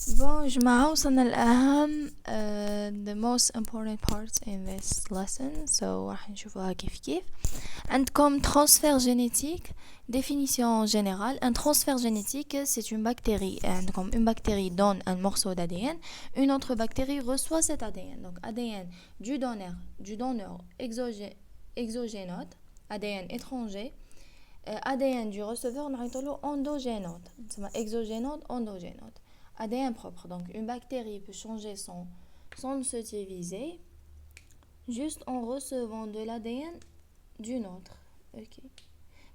Bon, جماعة وصلنا الأهم the most important parts in this lesson, so راح نشوفوها كيف عندكم transfert génétique. Définition générale: un transfert génétique, c'est une bactérie. عندكم une bactérie donne un morceau d'ADN, une autre bactérie reçoit cet ADN. Donc ADN du donneur exogénote, ADN étranger, ADN du receveur نعيطولو endogénote, exogénote, endogénote. ADN propre. Donc, une bactérie peut changer son subdivisé juste en recevant de l'ADN d'une autre. Ok.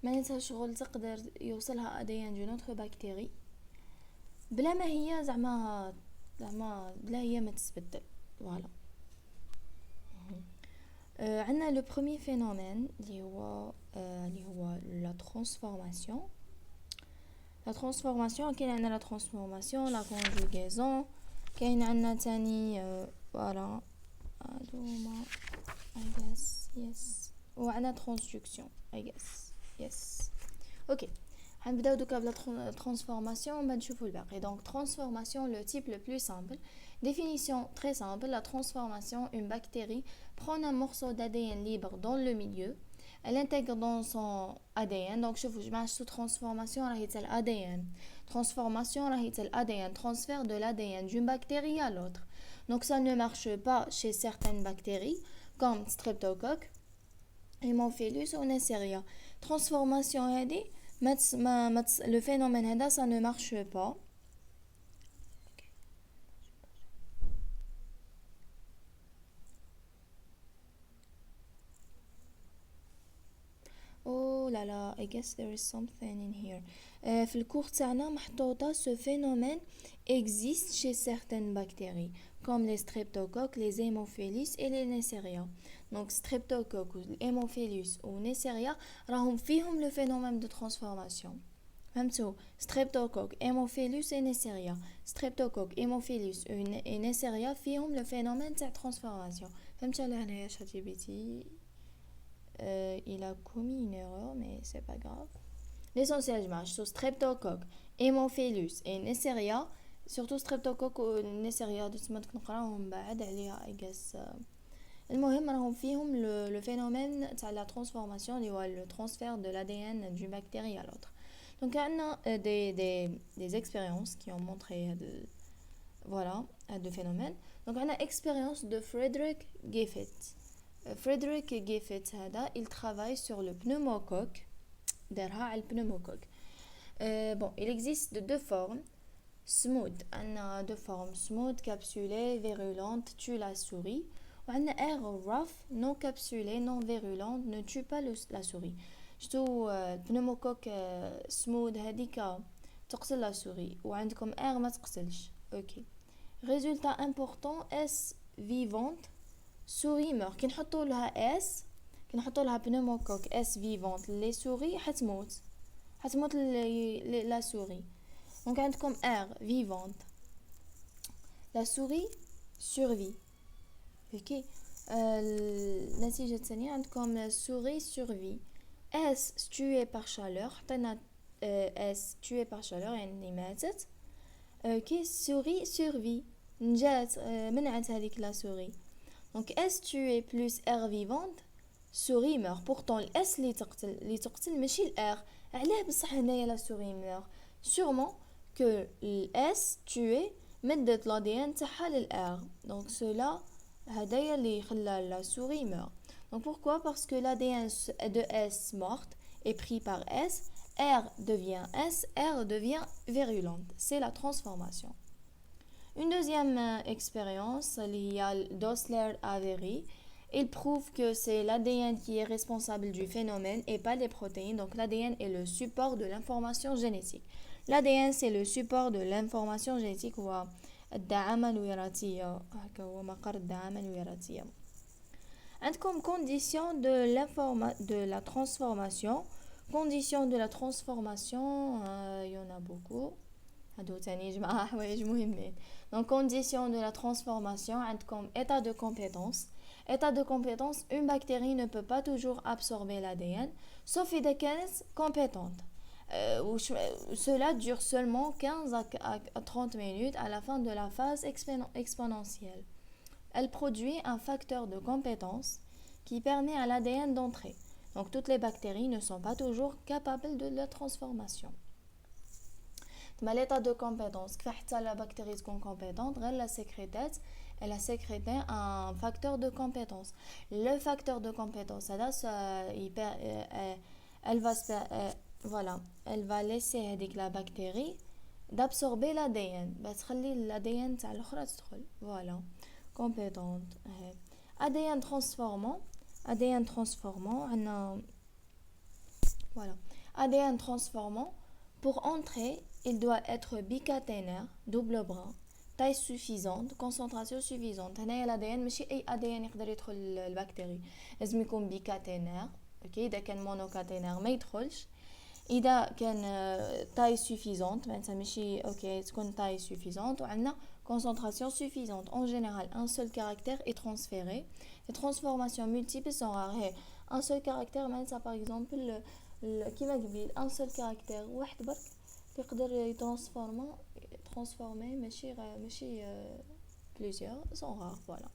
معناتها شغل تقدر يوصلها ADN d'une autre bactérie بلا ما هي زعما بلا هي ما تتبدل. Voilà. عندنا le premier phénomène اللي هو la transformation. La transformation, كاين عندنا la transformation, la conjugaison, كاين عندنا تاني voilà هادو هما I guess yes وعندنا transduction I guess yes. ok حنبداو دوكا بلا transformation ومن نشوفو الباقي. donc transformation, le type le plus simple. Définition très simple: la transformation, une bactérie prend un morceau d'ADN libre dans le milieu, elle intègre dans son ADN. donc شوفوا جماعة sous transformation راهي تاع ADN, transformation راهي تاع ADN, transfert de l'ADN d'une bactérie à l'autre. donc ça ne marche pas chez certaines bactéries comme Streptocoque, Haemophilus ou Neisseria. transformation هذه le phénomène هذا ça ne marche pas. Oh là là, I guess there is something in here. في الكور تاعنا محطوطة ce phénomène existe chez certaines bactéries comme les streptocoques, les hémophilus et les neisseria. donc streptocoque, hémophilus ou neisseria راهم فيهم le phénomène de transformation. فهمتوا؟ streptocoque, hémophilus et neisseria. streptocoque, hémophilus et neisseria فيهم le phénomène تاع transformation. فهمت على هنايا ChatGPT il a commis une erreur, mais c'est pas grave. L'essentiel, je marche sur streptocoque, hémophilus et neisseria. surtout streptocoque و neisseria دوسما نقراهم بعد عليها I guess. المهم راهم فيهم le phénomène تاع la transformation اللي هو le transfert de l'ADN d'une bactérie à l'autre. donc عندنا des expériences qui ont montré voilà de phénomènes. donc عندنا expérience de Frederick Griffith. Frederick Griffith هذا il travaille sur le pneumocoque. دارها على البنeumocoque. bon, il existe de deux formes. smooth, عندنا deux formes: smooth capsulée virulente tue la souris, وعندنا air rough non capsulée non virulente ne tue pas la souris. شتو البنeumocoque smooth هذيك تقتل la souris وعندكم air ما تقتلش. ok. résultat important: S vivante, souris meurt. كي نحطوا لها اس كي نحطوا لها بنeumocoque اس فيفونت لي سوري حتموت لا سوري. دونك عندكم ار فيفونت لا سوري سورفي. اوكي. النتيجه الثانيه عندكم سوري سورفي. اس tué par chaleur حطينا اس tué par chaleur يعني ماتت. اوكي. سوري سورفي نجات منعت هذيك لا سوري. donc S tué plus R vivante, souris meurt. pourtant S اللي تقتل ماشي ال R. علاه بصح هنايا la souris meurt؟ sûrement que S tué مدت l'ADN تاعها لل R. donc cela هدايا اللي خلى la souris meurt. donc pourquoi? parce que l'ADN de S morte est pris par S, R devient S, R devient virulente. c'est la transformation. Une deuxième expérience, il y a Dosler-Avery. Il prouve que c'est l'ADN qui est responsable du phénomène et pas les protéines. Donc l'ADN est le support de l'information génétique. L'ADN c'est le support de l'information génétique. هو الدعامة الوراثية. هكا هو مقر الدعامة الوراثية. عندكم condition de la transformation. Condition de la transformation, il y en a beaucoup. هادو تاني جماعة حوايج مهمين. donc condition de la transformation عندكم état de compétence. état de compétence: une bactérie ne peut pas toujours absorber l'ADN sauf إذا كانت compétente. Cela dure seulement 15 à 30 minutes à la fin de la phase exponentielle. Elle produit un facteur de compétence qui permet à l'ADN d'entrer. Donc toutes les bactéries ne sont pas toujours capables de la transformation. Mais l'état de compétence, quand la bactérie est compétente, elle a sécrété un facteur de compétence. Le facteur de compétence, elle va, voilà, elle va laisser avec la bactérie d'absorber l'ADN. L'ADN, voilà, compétente. ADN transformant, ADN transformant, voilà, ADN transformant. Pour entrer, il doit être bicaténaire, double brin, taille suffisante, concentration suffisante. هنايا l'ADN ماشي أي ADN يقدر يدخل البكتيري، لازم يكون بيكاتينير. اوكي، إذا كان مونوكاتينير ما يدخلش. إذا كان taille suffisante معناتها ماشي اوكي تكون taille suffisante وعندنا concentration suffisante. En général, un seul caractère est transféré. Les transformations multiples sont rares. Un seul caractère معناتها par exemple كيما قبيل ان سول كاركتير واحد برك يقدر يترانسفورمي ماشي بليزيور سون رار. فوالا.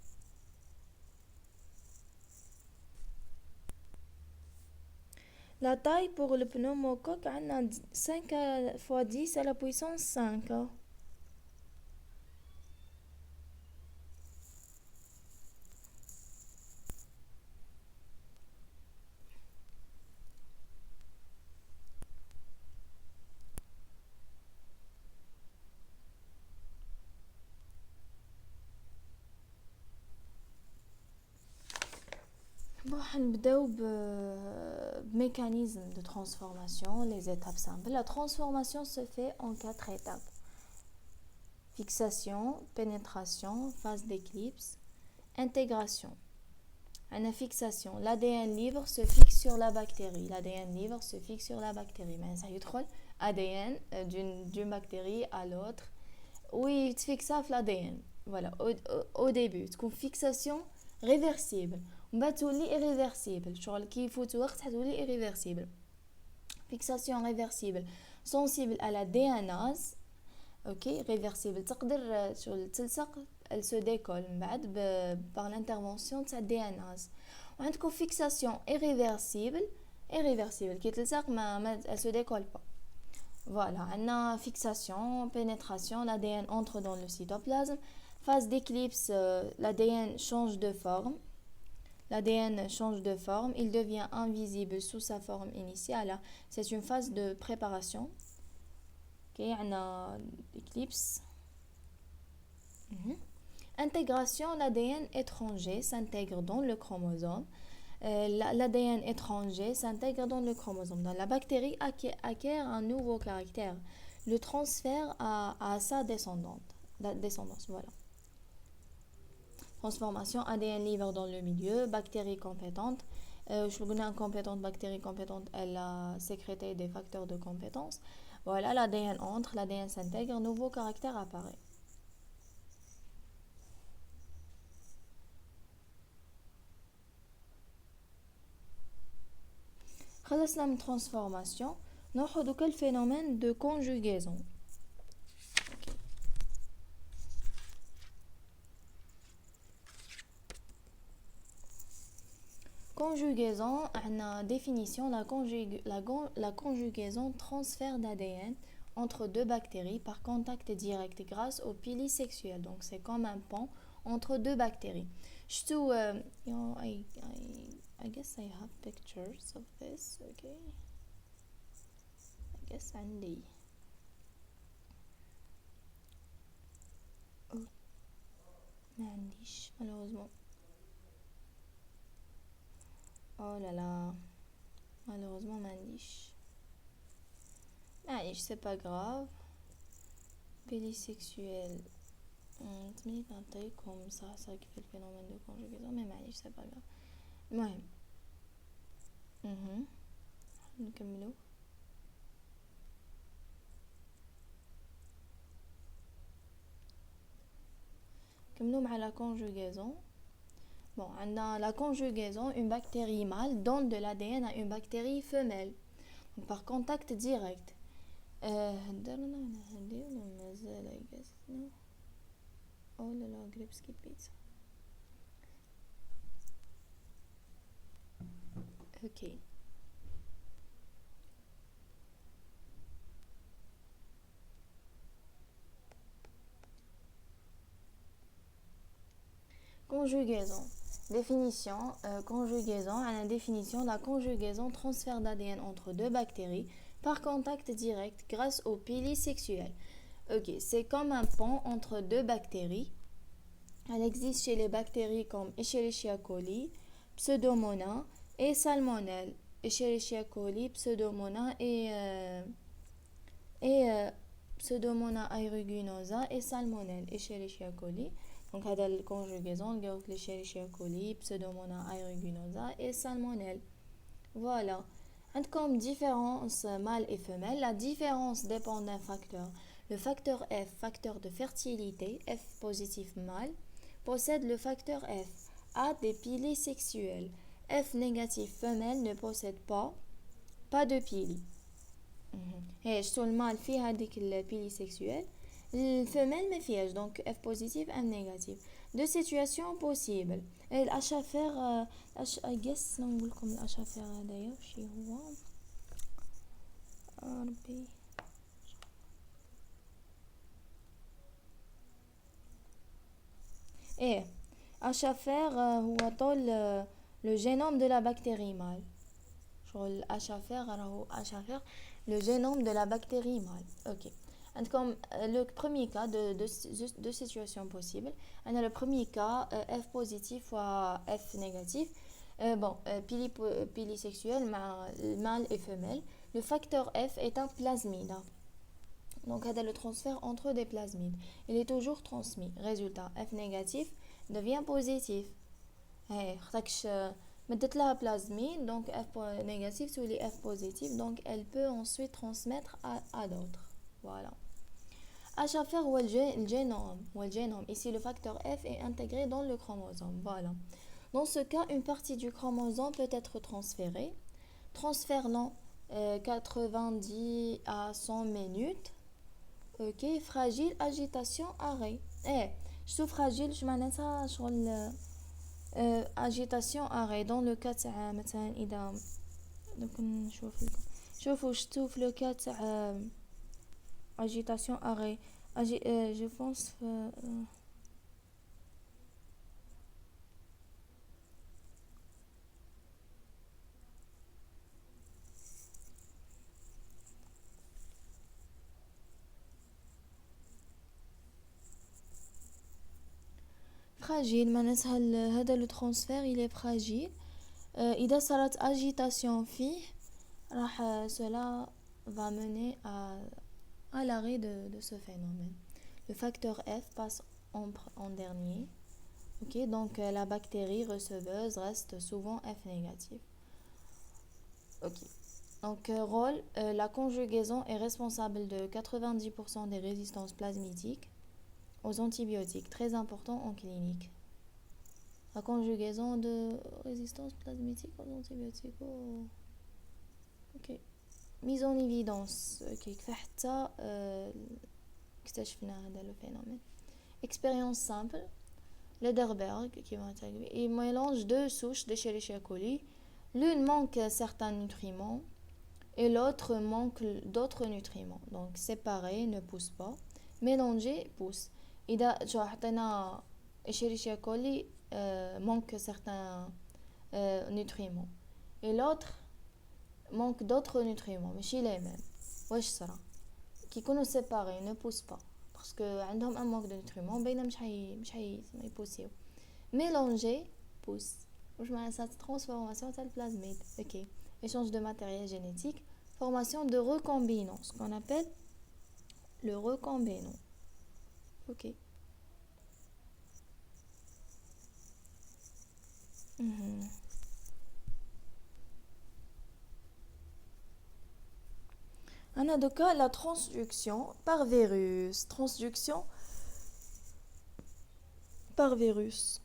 La taille pour le pneumocoque عندنا 5 fois 10 à la puissance 5. نبداو بميكانيزم de transformation, les étapes simples. La transformation se fait en 4 étapes: fixation, pénétration, phase d'éclipse, intégration. La fixation, l'ADN libre se fixe sur la bactérie. L'ADN libre se fixe sur la bactérie. Mais ça يدخل ADN d'une bactérie à l'autre. Oui, tu fixes ça l'ADN. Voilà, au début, تكون fixation réversible. On va تولي irréversible. شغل كي يفوت وقت حتولي irréversible. Fixation réversible, sensible à la déanase. Ok, réversible. تقدر شغل تلصق, elle se décolle par l'intervention de sa déanase. وعندكم fixation irréversible qui تلصق elle se décolle pas. Voilà, عندنا fixation, pénétration, l'ADN entre dans le cytoplasme. Phase d'éclipse, l'ADN change de forme. L'ADN change de forme, il devient invisible sous sa forme initiale. C'est une phase de préparation. Ok, on a l'éclipse. Intégration, l'ADN étranger s'intègre dans le chromosome. L'ADN étranger s'intègre dans le chromosome. Donc, la bactérie acquiert un nouveau caractère, le transfert à sa descendance. Voilà. Transformation, ADN libre dans le milieu, bactérie compétente. Je vous connais une compétente, bactérie compétente, elle a sécrété des facteurs de compétence. Voilà, l'ADN entre, l'ADN s'intègre, nouveau caractère apparaît. خلصنا من transformation. ناخذ كل phénomène de conjugaison. Conjugaison, une définition, la conjugaison transfert d'ADN entre deux bactéries par contact direct grâce au pili sexuel. Donc c'est comme un pont entre deux bactéries. I guess I have pictures of this. Okay. I guess عندي. ما عنديش malheureusement. Oh là là, malheureusement معنديش. معليش, c'est pas grave. Pélisexuel. تمني نعطيكم ça qui fait le phénomène de conjugaison, mais معليش, c'est pas grave. المهم نكملو. نكملو مع la conjugaison. Bon, dans la conjugaison, une bactérie mâle donne de l'ADN à une bactérie femelle. Donc, par contact direct. هدرنا من هدي ولا مازال I guess no. Oh là là, Grebski pizza. Ok. Conjugaison. Définition. Conjugaison. À la définition, la conjugaison transfert d'ADN entre deux bactéries par contact direct grâce au pili sexuel. Ok, c'est comme un pont entre deux bactéries. Elle existe chez les bactéries comme Escherichia coli, Pseudomonas et Salmonelle. Escherichia coli, Pseudomonas et Pseudomonas aeruginosa et Salmonelle. Escherichia coli. Donc, هذا الconjugaison, Escherichia coli, Pseudomonas aeruginosa et Salmonelle. Voilà. Comme différence mâle et femelle, la différence dépend d'un facteur. Le facteur F, facteur de fertilité, F positif mâle, possède le facteur F, a des pili sexuels. F négatif femelle ne possède pas de pili. Et sur le mâle فيها هذيك البيلي sexuelle, le femelle ما فيهاش, donc F positif, M négatif. Deux situations possibles. الأشافير I guess نقول لكم الأشافير هذايا وشي هو ربي ايه أشافير هو طول le génome de la bactérie mâle. شغل أشافير راهو أشافير le génome de la bactérie mâle. Ok. Comme le premier cas de situation possible, on a le premier cas F positif ou F négatif. Pili sexuel, mâle et femelle. Le facteur F est un plasmide. Donc, il y a le transfert entre des plasmides. Il est toujours transmis. Résultat, F négatif devient positif. مدت لها plasmide, donc F négatif sur les F positif, donc elle peut ensuite transmettre à d'autres. Voilà. H ou le génome. Ici, le facteur F est intégré dans le chromosome. Voilà. Dans ce cas, une partie du chromosome peut être transférée. Transfert long 90 à 100 minutes. Ok. Fragile, agitation, arrêt. Je suis fragile, je m'en ça sur agitation arrêt dans le cas تاع مثلا اذا دوك نشوف لكم شوفوا شفتوا في لو كا تاع agitation arrêt je pense fragile معناتها هذا لو transfert il est fragile إذا صارت agitation فيه راح cela va mener à l'arrêt de ce phénomène. Le facteur F passe en dernier. Ok, donc la bactérie receveuse reste souvent F négatif. Ok. Donc rôle, la conjugaison est responsable de 90% des résistances plasmidiques aux antibiotiques, très important en clinique. La conjugaison de résistance plasmidique aux antibiotiques. Oh. Ok. Mise en évidence. Ok. حتى اكتشفنا هذا le phénomène. Expérience simple. Lederberg qui va intégrer. Il mélange deux souches d'Escherichia coli. L'une manque certains nutriments et l'autre manque d'autres nutriments. Donc séparer ne pousse pas. Mélanger pousse. إذا حطينا Escherichia coli manque certains nutriments et l'autre manque d'autres nutriments ماشي les mêmes. واش صرا كي يكونوا séparés ne poussent pas parce que عندهم un manque de nutriments باينه مش حي ما يبوسيو. Mélanger pousse. واش معناتها cette transformation تاع البلازميد. OK. Échange de matériel génétique, formation de recombinant, ce qu'on appelle le recombinant. OK. On a donc la transduction par virus. Transduction par virus.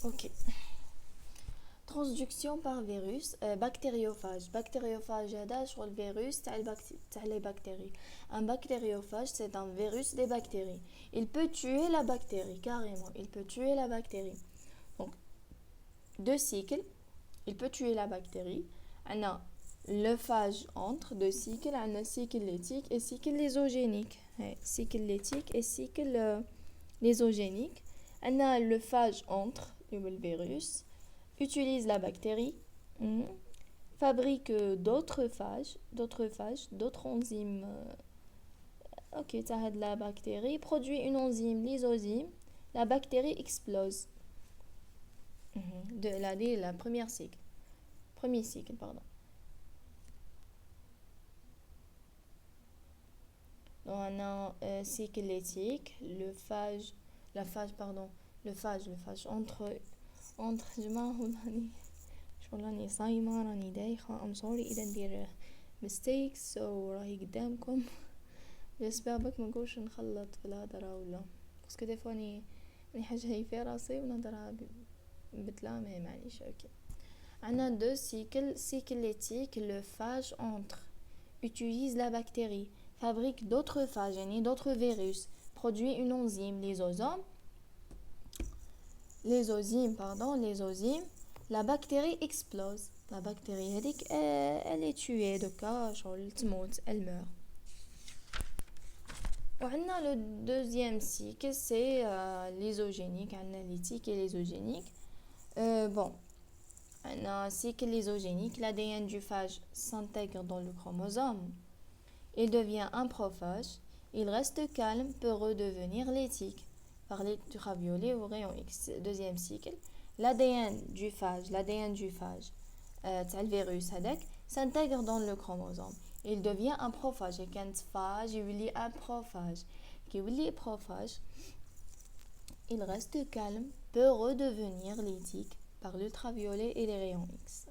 Ok. transduction par virus, bactériophage. Bactériophage هذا شغل الفيروس تاع les bactéries. Un bactériophage, c'est un virus des bactéries. Il peut tuer la bactérie, carrément. Il peut tuer la bactérie. Donc, deux cycles. Il peut tuer la bactérie. On a le phage entre deux cycles. On a cycle lytique et cycle lysogénique. Cycle lytique et cycle lysogénique. On a le phage entre le virus. Utilise la bactérie, fabrique d'autres phages, d'autres enzymes. Ok, ça aide la bactérie, produit une enzyme, lysozyme, la bactérie explose. La première cycle. Premier cycle, pardon. Donc, on a cycle lytique, le phage جماعة راني صايمة راني دايخة I'm sorry إذا ندير mistakes راهي قدامكم j'espère بك ما نقولش نخلط في الهضرة ولا باسكو دي فوا راني حاجة هي في راسي ونهضرها بتلامي معليش اوكي. عندنا دو cycle lytique. Le phage entre utilise la bactérie, fabrique d'autres phages يعني d'autres virus, produit une enzyme, lysozyme, la bactérie explose. La bactérie elle est tuée elle meurt. وعندنا le deuxième cycle, c'est lysogénique, analytique et lysogénique. Bon, un cycle lysogénique, l'ADN du phage s'intègre dans le chromosome. Il devient un prophage, il reste calme, peut redevenir lytique par les ultraviolets ou rayons X. Deuxième cycle, l'ADN du phage, le virus s'intègre dans le chromosome. Il devient un prophage. Et quand phage, il est un prophage. Il reste calme, peut redevenir lytique par l'ultraviolet et les rayons X.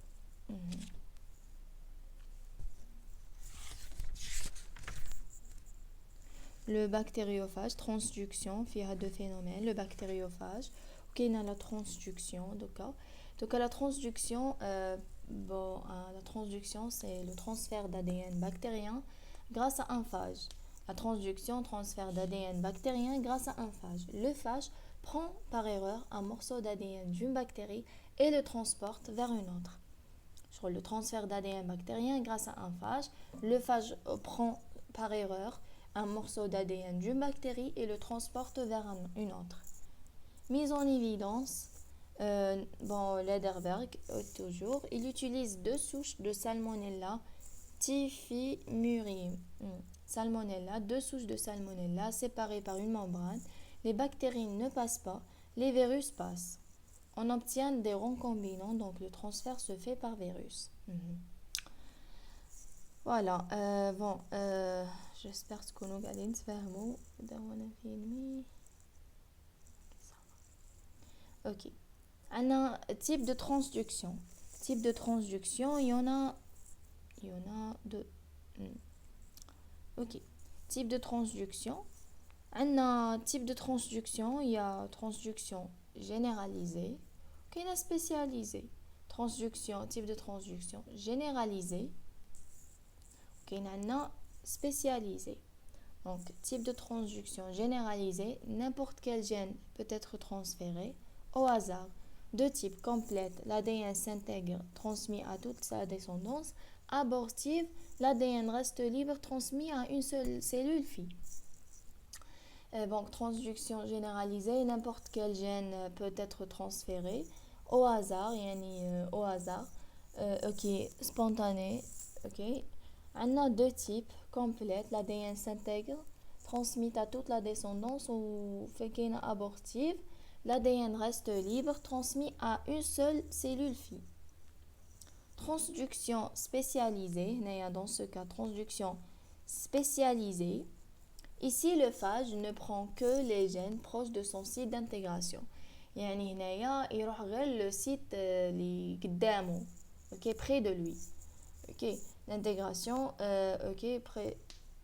Le bactériophage, transduction, il y a deux phénomènes. Le bactériophage, il y a la transduction. Donc, la transduction, la transduction, c'est le transfert d'ADN bactérien grâce à un phage. La transduction, transfert d'ADN bactérien grâce à un phage. Le phage prend par erreur un morceau d'ADN d'une bactérie et le transporte vers une autre. Sur le transfert d'ADN bactérien grâce à un phage, le phage prend par erreur un morceau d'ADN d'une bactérie et le transporte vers une autre. Mise en évidence, Lederberg, toujours, il utilise deux souches de Salmonella typhimurium. Deux souches de Salmonella séparées par une membrane. Les bactéries ne passent pas, les virus passent. On obtient des recombinants, donc le transfert se fait par virus. Voilà, j'espère que nous allons نتفاهموا. Ok. Un type de transduction. Il y en a deux. Ok. Type de transduction. Un type de transduction, il y a transduction généralisée, il y a spécialisée. Type de transduction généralisée, il y a spécialisée. Donc, type de transduction généralisée, n'importe quel gène peut être transféré au hasard. Deux types complètes, l'ADN s'intègre, transmis à toute sa descendance. Abortive, l'ADN reste libre, transmis à une seule cellule fille. Donc, transduction généralisée, n'importe quel gène peut être transféré au hasard, spontané, On a deux types complètes, l'ADN s'intègre, transmis à toute la descendance, ou fait abortive, l'ADN reste libre, transmis à une seule cellule fille. Transduction spécialisée, dans ce cas, transduction spécialisée. Ici, le phage ne prend que les gènes proches de son site d'intégration. يعني هنايا يروح غير le site اللي قدامه, près de lui. L'intégration, près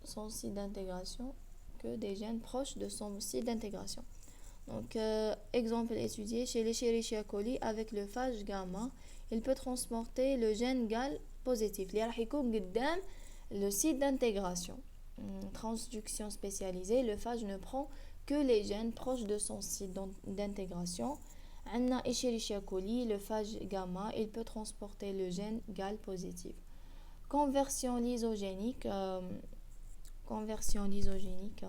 son site d'intégration, que des gènes proches de son site d'intégration. Donc, exemple étudié chez les Escherichia coli avec le phage gamma, il peut transporter le gène GAL positif اللي راح يكون قدام le site d'intégration. Transduction spécialisée, le phage ne prend que les gènes proches de son site d'intégration. عندنا Escherichia coli, le phage gamma, il peut transporter le gène GAL positif. Conversion lysogénique, conversion lysogénique,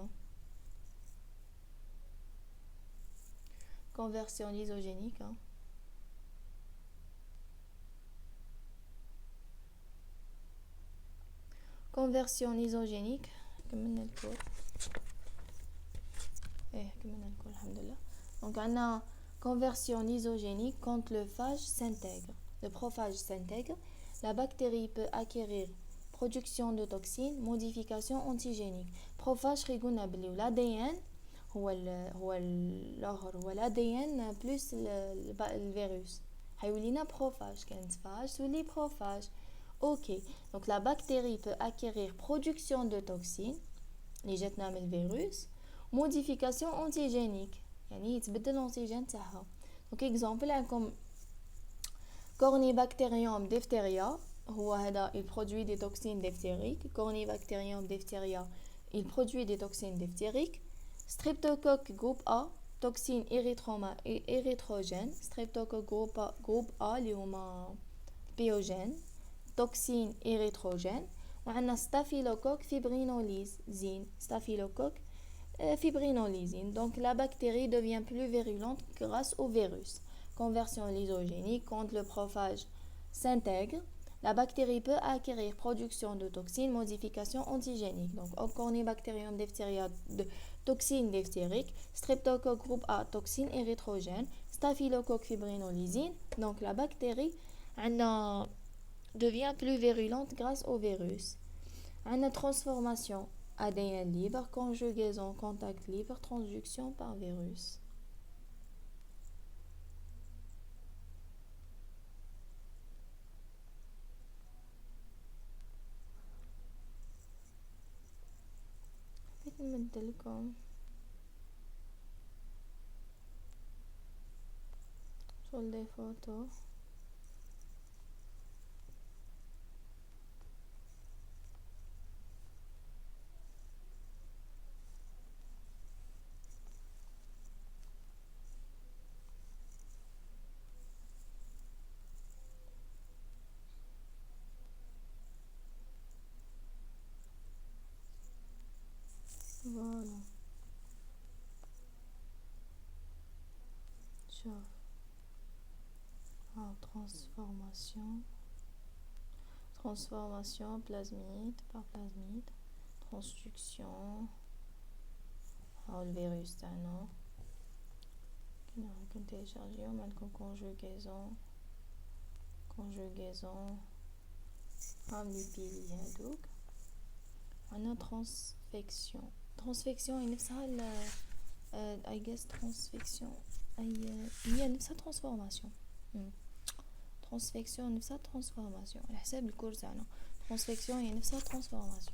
conversion lysogénique. Conversion lysogénique. كملنا الكور. كملنا الكور الحمد لله. Donc on a conversion lysogénique quand le phage s'intègre. Le prophage s'intègre. La bactérie peut acquérir production de toxines, modification antigénique. Prophage قلنا بلي l'ADN هو l'ADN plus الفيروس. حيولينا prophage كانت phage تولي prophage. Ok, donc la bactérie peut acquérir production de toxines اللي جاتنا من الفيروس, modification antigénique يعني يتبدل الانتيجين تاعها. donc exemple عندكم Corynebacterium diphtheria هو هذا il produit des toxines diphtériques. Corynebacterium diphtheria il produit des toxines diphtériques. Streptocoque groupe A toxine érythrogène. Streptocoque groupe A اللي هما بيوجين toxine érythrogène. وعندنا staphylocoque fibrinolysine. Staphylocoque fibrinolysine. Donc la bactérie devient plus virulente grâce au virus. Conversion lysogénique, quand le prophage s'intègre, la bactérie peut acquérir production de toxines, modification antigénique. Donc Corynebacterium diphtheria de toxine diphtérique, Streptocoque groupe A toxine érythrogène, Staphylocoque fibrinolysine. Donc la bactérie devient plus virulente grâce au virus. Une transformation ADN libre, conjugaison contact libre, transduction par virus. نمدلكم شغل دي فوتو. Voilà. شوف transformation plasmide par plasmide, transduction le virus تاعنا كنا راكم تيشارجيو مالكم conjugaison لي بيلي هادوك. عندنا transfection هي نفسها I guess transfection هي نفسها transformation. transfection نفسها transformation على حساب الكور تاعنا. transfection هي نفسها transformation.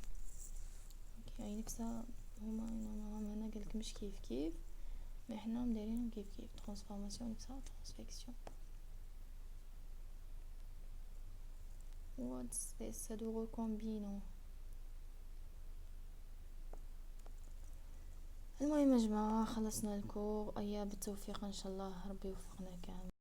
هي نفسها هما هنا قالك مش كيف ما احنا مدايرينهم كيف transformation نفسها transfection. what's this هادو recombinant. المهم يا جماعة خلصنا الكور. بالتوفيق ان شاء الله ربي يوفقنا كامل.